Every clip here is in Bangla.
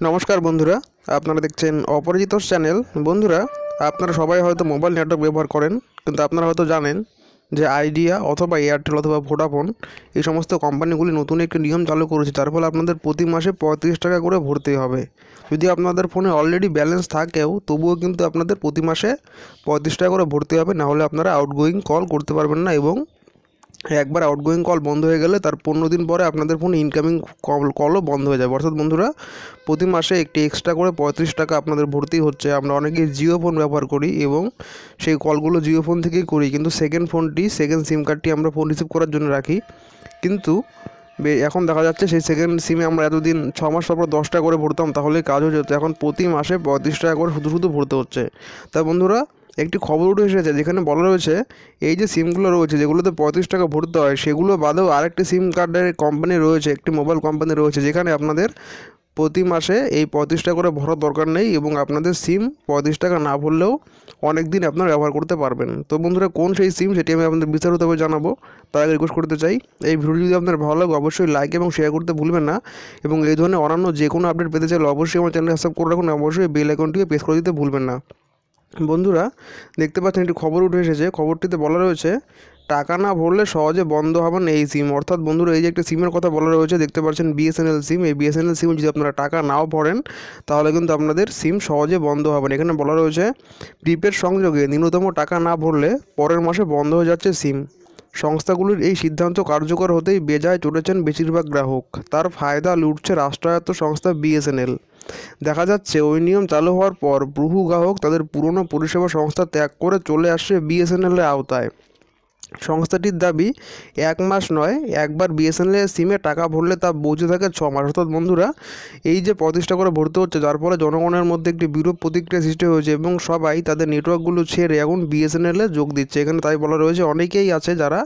নমস্কার বন্ধুরা, আপনারা দেখছেন অপরাজিত চ্যানেল। বন্ধুরা, আপনারা সবাই হয়তো মোবাইল নেটওয়ার্ক ব্যবহার করেন, কিন্তু আপনারা হয়তো জানেন যে আইডিয়া অথবা এয়ারটেল অথবা ভোডাফোন এই সমস্ত কোম্পানিগুলি নতুন একটি নিয়ম চালু করেছে, যার ফলে আপনাদের প্রতি মাসে 35 টাকা করে ভরতেই হবে। যদি আপনাদের ফোনে অলরেডি ব্যালেন্স থাকেও তবুও কিন্তু আপনাদের প্রতি মাসে 35 টাকা করে ভরতে হবে, নাহলে আপনারা আউটগোয়িং কল করতে পারবেন না। এবং একবার আউটগোয়িং কল বন্ধ হয়ে গেলে তার 15 দিন পরে আপনাদের ফোনে ইনকামিং কলও বন্ধ হয়ে যাবে। অর্থাৎ বন্ধুরা, প্রতি মাসে একটি এক্সট্রা করে 35 টাকা আপনাদের ভর্তি হচ্ছে। আমরা অনেকেই জিও ফোন ব্যবহার করি এবং সেই কলগুলো জিও ফোন থেকেই করি, কিন্তু সেকেন্ড সিম কার্ডটি আমরা ফোন রিসিভ করার জন্য রাখি। কিন্তু এখন দেখা যাচ্ছে সেই সেকেন্ড সিমে আমরা এতদিন 6 মাস পর 10 টাকা করে ভরতাম, তাহলে কাজ হয়ে যেত। এখন প্রতি মাসে 35 টাকা করে শুধু ভরতে হচ্ছে। তাই বন্ধুরা, একটি খবর উঠে এসেছে যেখানে বলা রয়েছে এই যে সিমগুলো রয়েছে যেগুলোতে 35 টাকা ভরতে হয়, সেগুলো বাদেও আরেকটি সিম কার্ডের কোম্পানি রয়েছে, একটি মোবাইল কোম্পানি রয়েছে, যেখানে আপনাদের প্রতি মাসে এই 35 টাকা করে ভরার দরকার নেই এবং আপনাদের সিম 35 টাকা না ভরলেও অনেক দিন আপনারা ব্যবহার করতে পারবেন। তো বন্ধুরা, কোন সেই সিম সেটি আমি আপনাদের বিস্তারিতভাবে জানাবো, তার আগে রিকোয়েস্ট করতে চাই এই ভিডিওটি যদি আপনার ভালো লাগে অবশ্যই লাইক এবং শেয়ার করতে ভুলবেন না। এবং এই ধরনের অন্যান্য যে কোনো আপডেট পেতে চাইলে অবশ্যই আমার চ্যানেল সাবস্ক্রাইব করে রাখুন, অবশ্যই বেল আইকনটিকে প্রেস করে দিতে ভুলবেন না। বন্ধুরা, দেখতে পাচ্ছেন একটি খবর উঠে এসেছে। খবরটিতে বলা রয়েছে টাকা না ভরলে সহজে বন্ধ হবে না এই সিম। অর্থাৎ বন্ধুরা, এই যে একটা সিমের কথা বলা রয়েছে, দেখতে পাচ্ছেন বিএসএনএল সিম। এই বিএসএনএল সিম যদি আপনারা টাকা নাও ভরেন তাহলে কিন্তু আপনাদের সিম সহজে বন্ধ হবে না। এখানে বলা রয়েছে প্রিপেড সংযোগে ন্যূনতম টাকা না ভরলে পরের মাসে বন্ধ হয়ে যাচ্ছে সিম। সংস্থাগুলির এই সিদ্ধান্ত কার্যকর হতেই বেজায় চড়েছেন বেশিরভাগ গ্রাহক। তার ফায়দা লুটছে রাষ্ট্রায়ত্ত সংস্থা বিএসএনএল। দেখা যাচ্ছে ওই নিয়ম চালু হওয়ার পর বহু গ্রাহক তাদের পুরনো পরিষেবা সংস্থা ত্যাগ করে চলে আসছে বিএসএনএলের আওতায়। সংস্থাটির দাবি, 1 মাস নয়, একবার বিএসএনএল সিমে টাকা ভরলে তা পৌঁছে থাকে 6 মাস। অর্থাৎ বন্ধুরা, এই যে 35 টাকা করে ভরতে হচ্ছে, যার ফলে জনগণের মধ্যে একটি বিরূপ প্রতিক্রিয়া সৃষ্টি হয়েছে এবং সবাই তাদের নেটওয়ার্কগুলো ছেড়ে এখন বিএসএনএলে যোগ দিচ্ছে। এখানে তাই বলা রয়েছে অনেকেই আছে যারা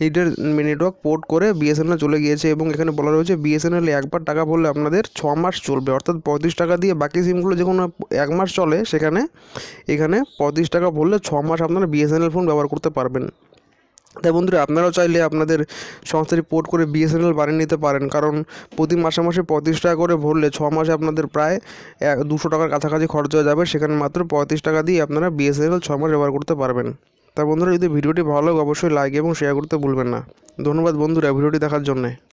নিজের নেটওয়ার্ক পোর্ট করে বিএসএনএল চলে গিয়েছে। এবং এখানে বলা রয়েছে বিএসএনএল একবার টাকা ভরলে আপনাদের 6 মাস চলবে। অর্থাৎ 35 টাকা দিয়ে বাকি সিমগুলো যে কোনো 1 মাস চলে, এখানে 35 টাকা ভরলে 6 মাস আপনারা বিএসএনএল ফোন ব্যবহার করতে পারবেন। তাই বন্ধুরা, আপনারাও চাইলে আপনাদের সংস্থাটি পোর্ট করে বিএসএনএল বানিয়ে নিতে পারেন, কারণ প্রতি মাসে 35 টাকা করে ভরলে 6 মাসে আপনাদের প্রায় 200 টাকার কাছাকাছি খরচ হয়ে যাবে। সেখানে মাত্র 35 টাকা দিয়ে আপনারা বিএসএনএল 6 মাস ব্যবহার করতে পারবেন। তাই বন্ধুরা, যদি ভিডিওটি ভালো লাগে অবশ্যই লাইক এবং শেয়ার করতে ভুলবেন না। ধন্যবাদ বন্ধুরা ভিডিওটি দেখার জন্যে।